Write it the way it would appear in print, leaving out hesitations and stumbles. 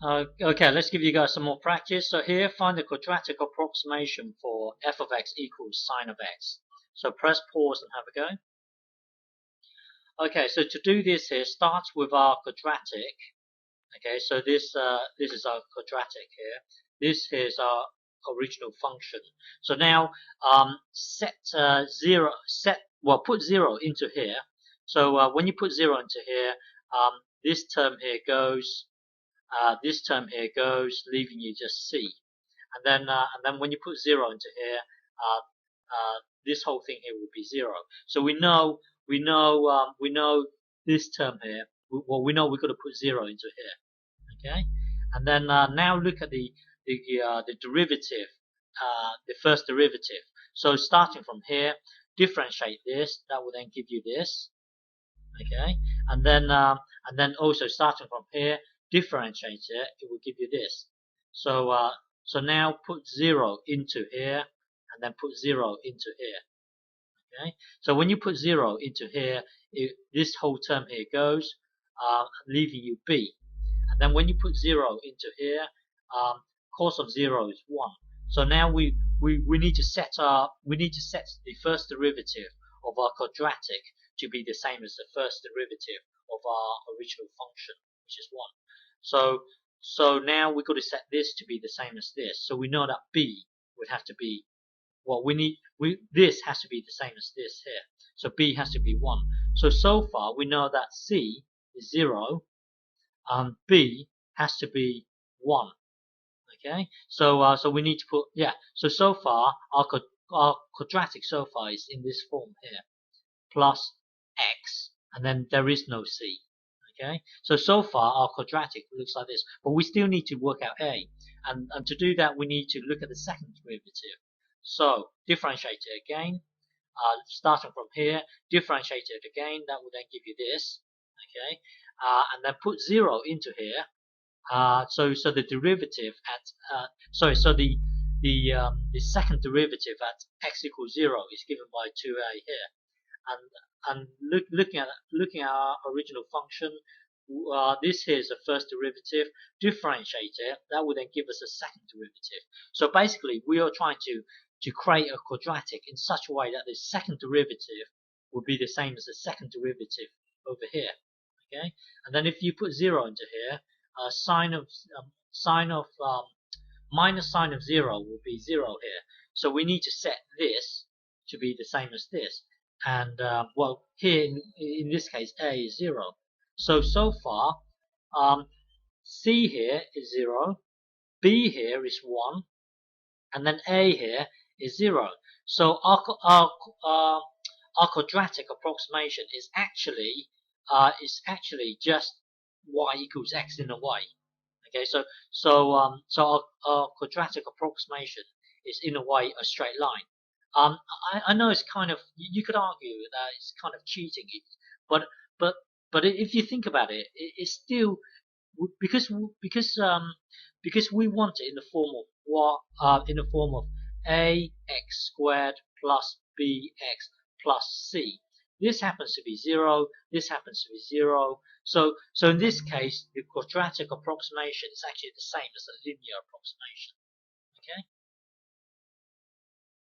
Okay, let's give you guys some more practice. So here, find the quadratic approximation for f of x equals sine of x. So press pause and have a go. Okay, so to do this here, start with our quadratic. Okay, so this is our quadratic here. This is our original function. So now put 0 into here. So when you put 0 into here, this term here goes. This term here goes, leaving you just c. And then when you put 0 into here, this whole thing here will be 0. So we know this term here. Well, we know we've got to put 0 into here. Okay, and then now look at the derivative, the first derivative. So starting from here, differentiate this. That will then give you this. Okay, and then also starting from here, differentiate it. It will give you this. So now put 0 into here, and then put 0 into here. Okay, so when you put 0 into here, this whole term here goes, leaving you b. And then when you put 0 into here, cos of 0 is 1. So now we need to set the first derivative of our quadratic to be the same as the first derivative of our original function, which is 1. So now we've got to set this to be the same as this. So we know that b would have to be, well, this has to be the same as this here. So b has to be 1. So far we know that c is 0, b has to be 1. Okay, so we need to put, so far our quadratic so far is in this form here, plus x, and then there is no c. Okay, so far our quadratic looks like this, but we still need to work out a, and to do that we need to look at the second derivative. So differentiate it again, starting from here, differentiate it again. That will then give you this. Okay, and then put 0 into here. So the derivative at the second derivative at x equals 0 is given by 2a here, and looking at our original function, this here is the first derivative. Differentiate it. That will then give us a second derivative. So basically, we are trying to create a quadratic in such a way that the second derivative will be the same as the second derivative over here. Okay, and then if you put 0 into here, minus sine of 0 will be 0 here. So we need to set this to be the same as this. And well, here in this case, a is 0. So far, c here is 0, b here is 1, and then a here is 0. So our quadratic approximation is actually just y equals x in a way. Okay, so our quadratic approximation is in a way a straight line. I know it's kind of, you could argue that it's kind of cheating, but if you think about it, it's still, because we want it in the form of a x squared plus bx plus c. This happens to be 0. This happens to be 0. So in this case, the quadratic approximation is actually the same as a linear approximation. Okay.